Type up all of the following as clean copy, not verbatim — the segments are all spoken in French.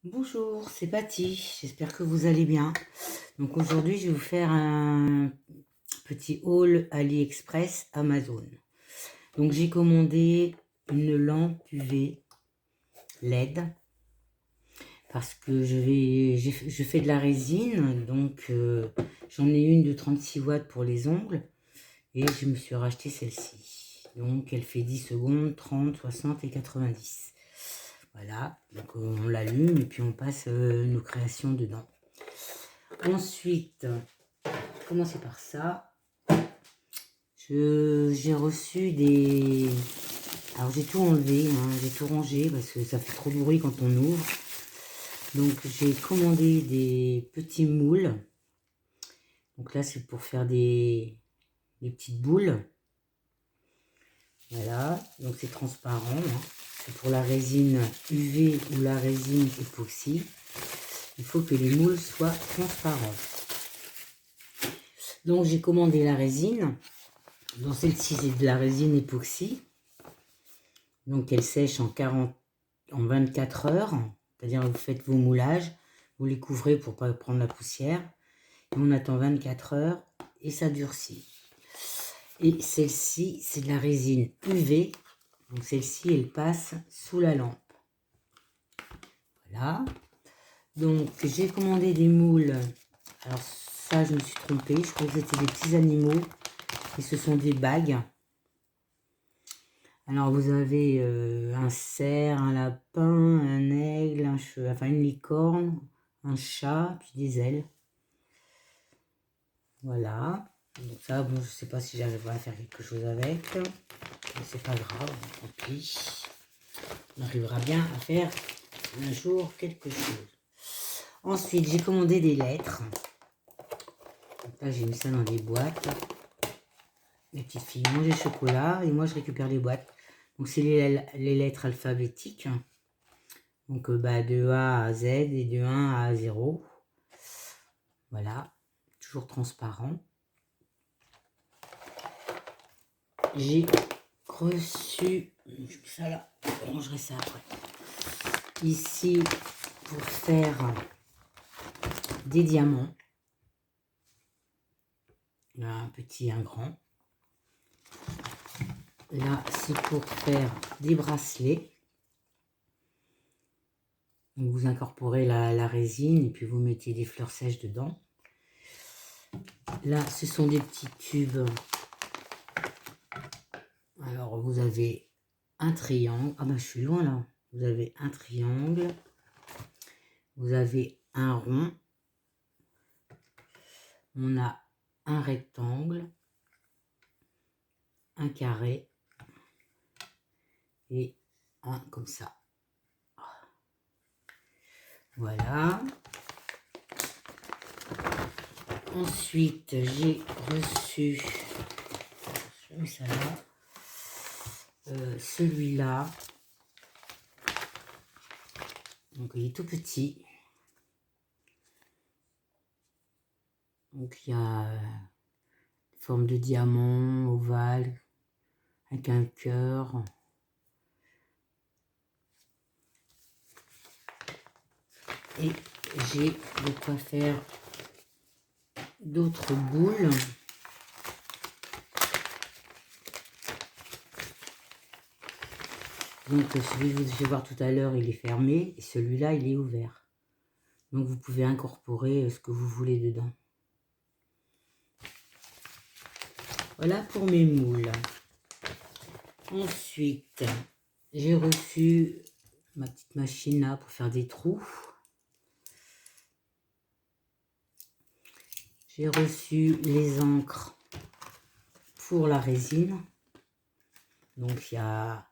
Bonjour, c'est Patty, j'espère que vous allez bien. Donc aujourd'hui, je vais vous faire un petit haul AliExpress Amazon. Donc j'ai commandé une lampe UV LED parce que je fais de la résine, donc j'en ai une de 36 watts pour les ongles et je me suis racheté celle-ci. Donc elle fait 10 secondes, 30, 60 et 90. Voilà, donc on l'allume et puis on passe nos créations dedans. Ensuite, commencer par ça. J'ai reçu des... Alors j'ai tout enlevé, hein, j'ai tout rangé parce que ça fait trop de bruit quand on ouvre. Donc j'ai commandé des petits moules. Donc là c'est pour faire des petites boules. Voilà, donc c'est transparent. Hein. C'est pour la résine UV ou la résine époxy. Il faut que les moules soient transparents. Donc j'ai commandé la résine. Dans celle-ci, c'est de la résine époxy. Donc elle sèche en 24 heures. C'est-à-dire vous faites vos moulages, vous les couvrez pour ne pas prendre la poussière. Et on attend 24 heures et ça durcit. Et celle-ci, c'est de la résine UV. Donc celle-ci, elle passe sous la lampe. Voilà. Donc j'ai commandé des moules. Alors ça, je me suis trompée. Je crois que c'était des petits animaux. Et ce sont des bagues. Alors vous avez un cerf, un lapin, un aigle, un cheval, enfin une licorne, un chat, puis des ailes. Voilà. Donc ça, bon, je sais pas si j'arriverai à faire quelque chose avec. Mais c'est pas grave, tant pis. On arrivera bien à faire un jour quelque chose. Ensuite, j'ai commandé des lettres. Donc là, j'ai mis ça dans des boîtes. Les petites filles mangent des chocolats et moi, je récupère les boîtes. Donc c'est les lettres alphabétiques. Donc de A à Z et de 1 à 0. Voilà, toujours transparent. J'ai reçu, je mets ça là, je rangerai ça après. Ici, pour faire des diamants. Là, un petit, un grand. Là, c'est pour faire des bracelets. Donc, vous incorporez la résine et puis vous mettez des fleurs sèches dedans. Là, ce sont des petits tubes. Alors, vous avez un triangle. Ah ben, je suis loin là. Vous avez un triangle. Vous avez un rond. On a un rectangle. Un carré. Et un comme ça. Voilà. Ensuite, j'ai reçu, je mets ça là, celui-là. Donc, il est tout petit. Donc, il y a forme de diamant, ovale, avec un cœur. Et j'ai de quoi faire d'autres boules. Donc celui que je vous ai fait voir tout à l'heure, il est fermé. Et celui-là, il est ouvert. Donc vous pouvez incorporer ce que vous voulez dedans. Voilà pour mes moules. Ensuite, j'ai reçu ma petite machine là pour faire des trous. J'ai reçu les encres pour la résine. Donc il y a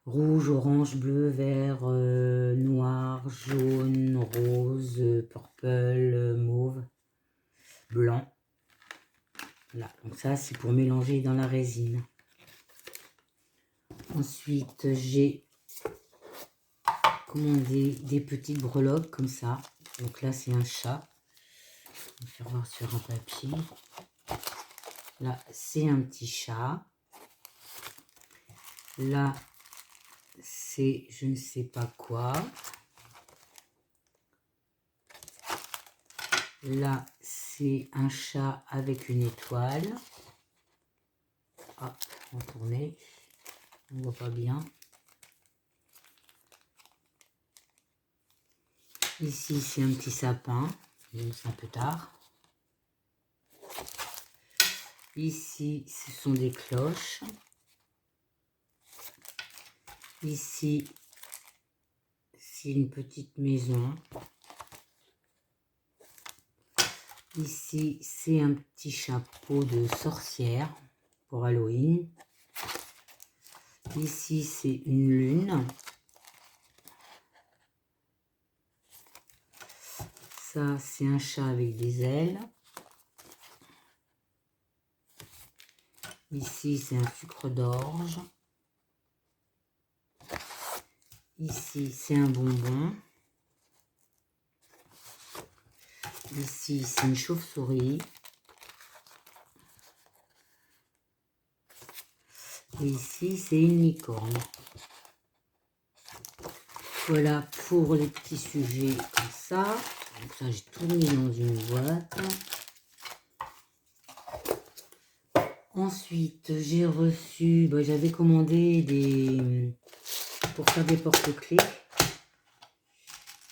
rouge, orange, bleu, vert, noir, jaune, rose, purple, mauve, blanc. Voilà, donc ça c'est pour mélanger dans la résine. Ensuite j'ai commandé des petites breloques comme ça. Donc là c'est un chat. Je vais faire voir sur un papier. Là c'est un petit chat. Là c'est je ne sais pas quoi. Là, c'est un chat avec une étoile. Hop, on tourne. On voit pas bien. Ici, c'est un petit sapin. C'est un peu tard. Ici, ce sont des cloches. Ici, c'est une petite maison. Ici, c'est un petit chapeau de sorcière pour Halloween. Ici, c'est une lune. Ça, c'est un chat avec des ailes. Ici, c'est un sucre d'orge. Ici, c'est un bonbon. Ici, c'est une chauve-souris. Et ici, c'est une licorne. Voilà pour les petits sujets comme ça. Donc ça, j'ai tout mis dans une boîte. Ensuite, j'ai reçu, j'avais commandé pour faire des porte-clés.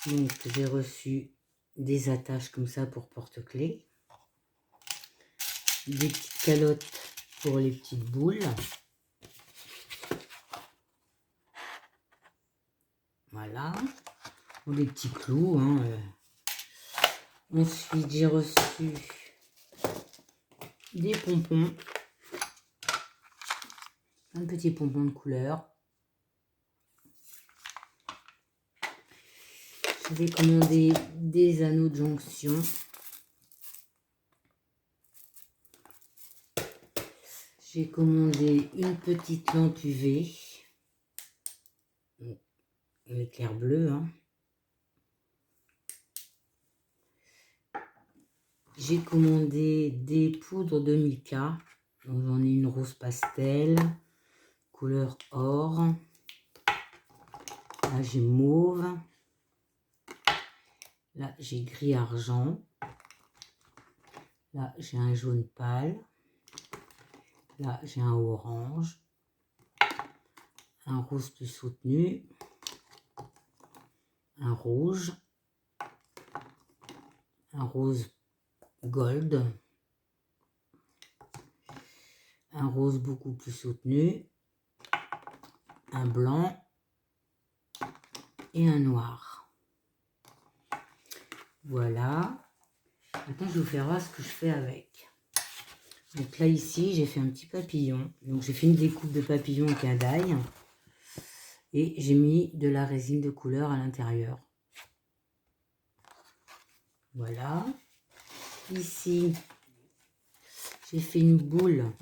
Donc, j'ai reçu des attaches comme ça pour porte-clés. Des petites calottes pour les petites boules. Voilà. Ou des petits clous. Ensuite, j'ai reçu des pompons. Un petit pompon de couleur. J'ai commandé des anneaux de jonction. J'ai commandé une petite lampe UV. Un éclair bleu. J'ai commandé des poudres de mica. J'en ai une rose pastel, couleur or. Là, j'ai mauve. Là, j'ai gris argent. Là, j'ai un jaune pâle. Là, j'ai un orange. Un rose plus soutenu. Un rouge. Un rose gold. Un rose beaucoup plus soutenu. Un blanc. Et un noir. Voilà. Maintenant, je vais vous faire voir ce que je fais avec. Donc là, ici, j'ai fait un petit papillon. Donc, j'ai fait une découpe de papillon avec un die. Et j'ai mis de la résine de couleur à l'intérieur. Voilà. Ici, j'ai fait une boule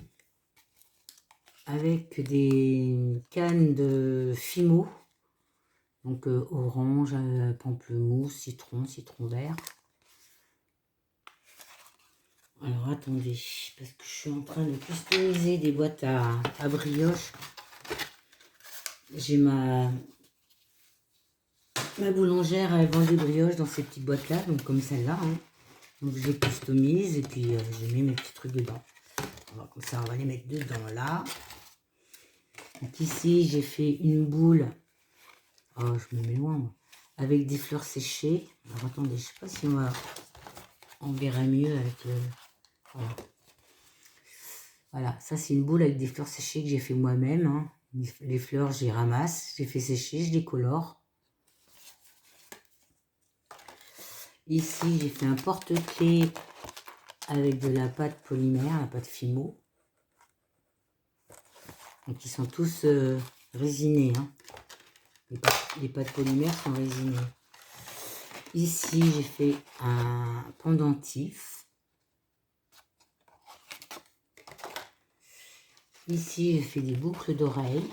avec des cannes de Fimo. Donc, orange, pamplemousse, citron vert. Alors, attendez, parce que je suis en train de customiser des boîtes à brioche. J'ai ma boulangère, elle vend des brioches dans ces petites boîtes-là, donc comme celle-là. Donc, je les customise et puis je mets mes petits trucs dedans. Comme ça, on va les mettre dedans, là. Donc, ici, j'ai fait une boule. Oh, je me mets loin, moi. Avec des fleurs séchées. Alors, attendez, je sais pas si on verra mieux avec le... Voilà. Voilà, ça c'est une boule avec des fleurs séchées que j'ai fait moi-même. Les fleurs, j'y ramasse, j'ai fait sécher, je les colore. Ici, j'ai fait un porte-clés avec de la pâte polymère, la pâte Fimo. Donc, ils sont tous résinés. Les pâtes polymères sont résinées. Ici, j'ai fait un pendentif. Ici, j'ai fait des boucles d'oreilles.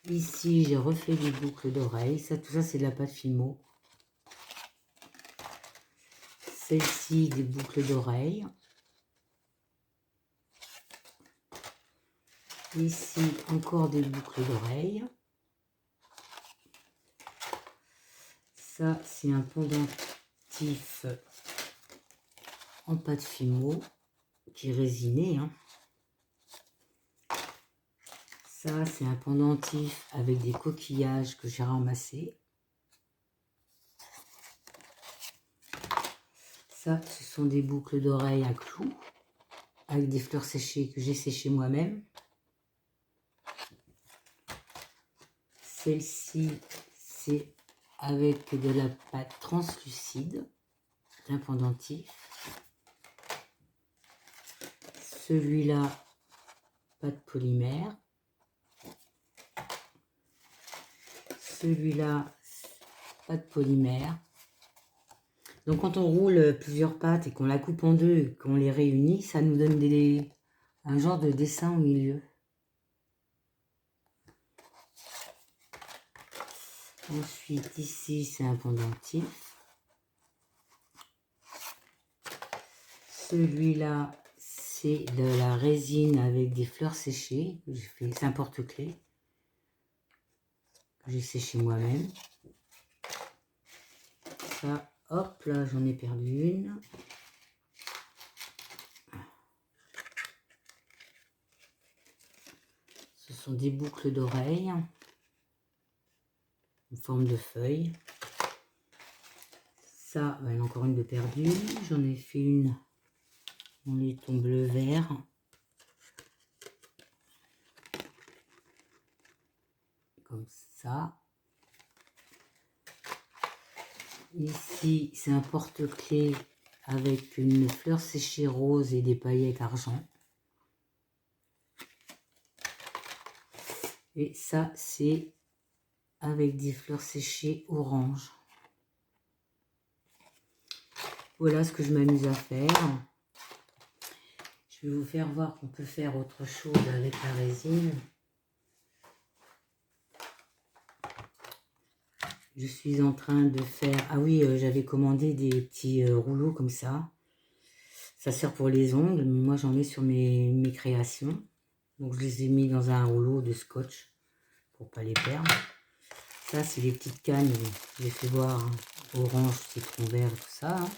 Ici, j'ai refait des boucles d'oreilles. Tout ça, c'est de la pâte Fimo. Celle-ci, des boucles d'oreilles. Ici, encore des boucles d'oreilles. Ça, c'est un pendentif en pâte Fimo qui est résiné. Hein. Ça, c'est un pendentif avec des coquillages que j'ai ramassés. Ça, ce sont des boucles d'oreilles à clous avec des fleurs séchées que j'ai séchées moi-même. Celle-ci, c'est avec de la pâte translucide, un pendentif. Celui-là, pâte polymère. Celui-là, pâte polymère. Donc quand on roule plusieurs pâtes et qu'on la coupe en deux et qu'on les réunit, ça nous donne un genre de dessin au milieu. Ensuite, ici, c'est un pendentif. Celui-là, c'est de la résine avec des fleurs séchées. J'ai fait, c'est un porte-clés que j'ai séché moi-même. Ça, hop, là, j'en ai perdu une. Ce sont des boucles d'oreilles en forme de feuille. Ça, il y en a encore une de perdue. J'en ai fait une en laiton bleu-vert. Comme ça. Ici, c'est un porte-clés avec une fleur séchée rose et des paillettes argent. Et ça, c'est avec des fleurs séchées orange. Voilà ce que je m'amuse à faire. Je vais vous faire voir qu'on peut faire autre chose avec la résine. Je suis en train de faire... Ah oui, j'avais commandé des petits rouleaux comme ça. Ça sert pour les ongles, mais moi j'en ai sur mes créations. Donc je les ai mis dans un rouleau de scotch pour pas les perdre. Ça, c'est les petites cannes. Je les fais voir. Hein. Orange, citron vert, tout ça. Hein.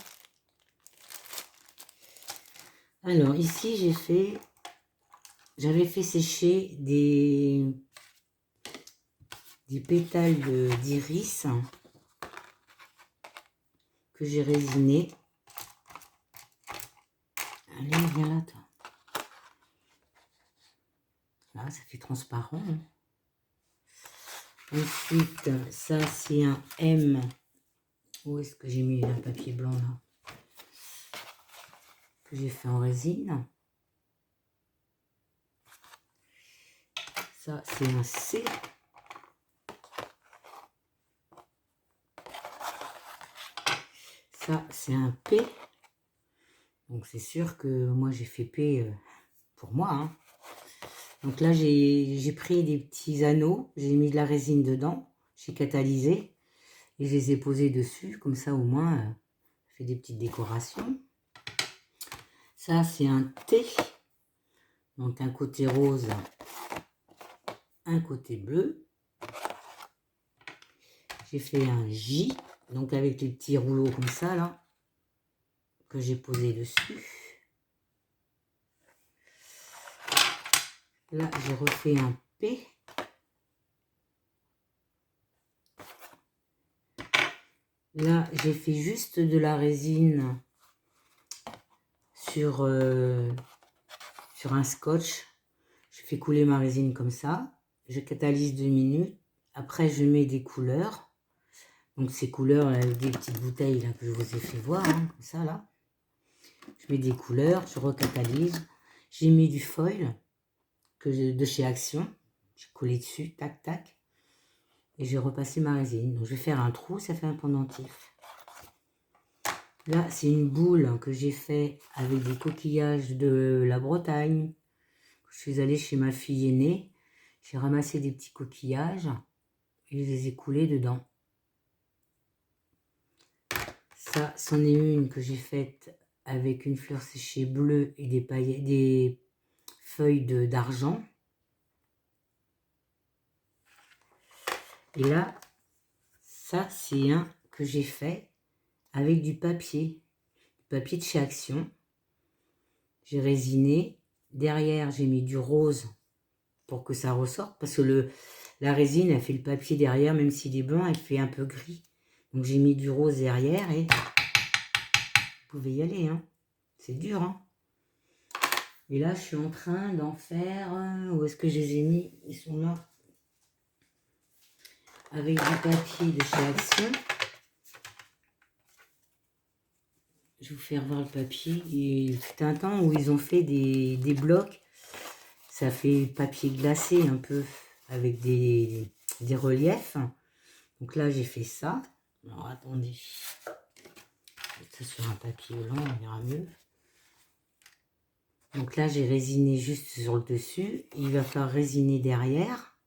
Alors ici, j'avais fait sécher des pétales d'iris que j'ai résinés. Allez, viens là, toi. Là, ça fait transparent. Hein. Ensuite, ça, c'est un M. Où est-ce que j'ai mis un papier blanc, là? Que j'ai fait en résine. Ça, c'est un C. Ça, c'est un P. Donc, c'est sûr que moi, j'ai fait P pour moi. Hein. Donc là, j'ai pris des petits anneaux. J'ai mis de la résine dedans. J'ai catalysé. Et je les ai posés dessus. Comme ça, au moins, ça fait des petites décorations. Ça, c'est un T. Donc, un côté rose, un côté bleu. J'ai fait un J. Donc, avec les petits rouleaux comme ça, là. Que j'ai posé dessus. Là, j'ai refait un P. Là, j'ai fait juste de la résine sur un scotch. Je fais couler ma résine comme ça. Je catalyse 2 minutes. Après, je mets des couleurs. Donc, ces couleurs, là, des petites bouteilles là, que je vous ai fait voir, hein, comme ça, là. Je mets des couleurs, je recatalyse. J'ai mis du foil de chez Action. J'ai collé dessus, tac, tac. Et j'ai repassé ma résine. Donc, je vais faire un trou, ça fait un pendentif. Là, c'est une boule que j'ai fait avec des coquillages de la Bretagne. Je suis allée chez ma fille aînée. J'ai ramassé des petits coquillages et je les ai coulés dedans. Ça, c'en est une que j'ai faite avec une fleur séchée bleue et des feuilles d'argent. Et là, ça, c'est un que j'ai fait avec du papier de chez Action. J'ai résiné. Derrière, j'ai mis du rose pour que ça ressorte. Parce que la résine, elle fait le papier derrière, même s'il est blanc, elle fait un peu gris. Donc j'ai mis du rose derrière et vous pouvez y aller. Hein. C'est dur. Hein. Et là, je suis en train d'en faire... Où est-ce que je les ai mis? Ils sont là. Avec du papier de chez Action. Je vais vous faire voir le papier. Il fut un temps où ils ont fait des blocs. Ça fait papier glacé un peu, avec des reliefs. Donc là, j'ai fait ça. Alors, attendez. Je vais mettre ça sur un papier blanc, on verra mieux. Donc là, j'ai résiné juste sur le dessus. Il va falloir résiner derrière.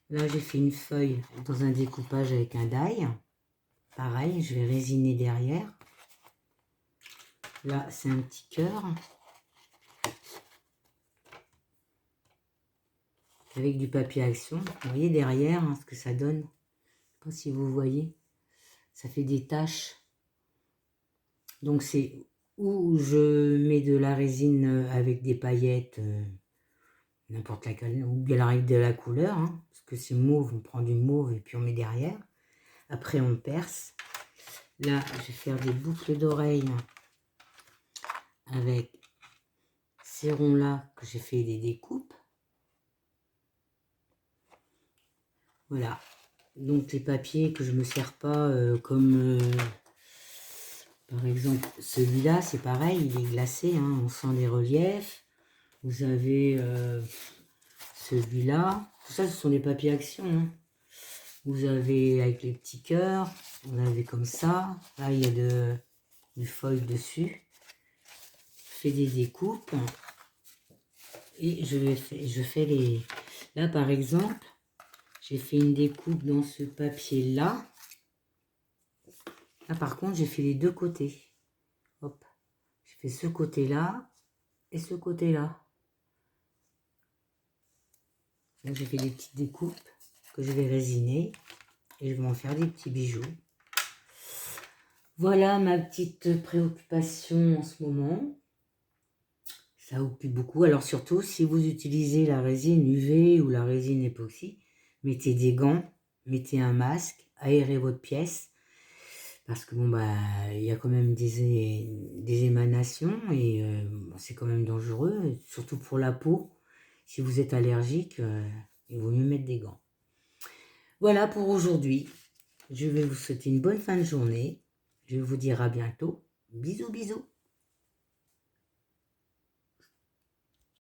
Là, j'ai fait une feuille dans un découpage avec un die. Pareil, je vais résiner derrière. Là, c'est un petit cœur. Avec du papier Action. Vous voyez derrière hein, ce que ça donne. Je ne sais pas si vous voyez. Ça fait des taches. Donc c'est où je mets de la résine avec des paillettes, n'importe laquelle, ou bien la règle de la couleur. Hein, parce que c'est mauve, on prend du mauve et puis on met derrière. Après on perce. Là, je vais faire des boucles d'oreilles avec ces ronds-là que j'ai fait des découpes. Voilà. Donc les papiers que je ne me sers pas comme... par exemple, celui-là, c'est pareil, il est glacé, hein, on sent les reliefs. Vous avez celui-là. Tout ça, ce sont des papiers Action. Hein. Vous avez avec les petits cœurs. Vous avez comme ça. Là, il y a du foil dessus. Je fais des découpes. Et je fais les... Là, par exemple, j'ai fait une découpe dans ce papier-là. Là, par contre, j'ai fait les deux côtés. Hop. J'ai fait ce côté-là et ce côté-là. Donc, j'ai fait des petites découpes que je vais résiner. Et je vais en faire des petits bijoux. Voilà ma petite préoccupation en ce moment. Ça occupe beaucoup. Alors surtout, si vous utilisez la résine UV ou la résine époxy, mettez des gants, mettez un masque, aérez votre pièce. Parce que bon, bah, il y a quand même des émanations et c'est quand même dangereux. Surtout pour la peau. Si vous êtes allergique, il vaut mieux mettre des gants. Voilà pour aujourd'hui. Je vais vous souhaiter une bonne fin de journée. Je vais vous dire à bientôt. Bisous, bisous.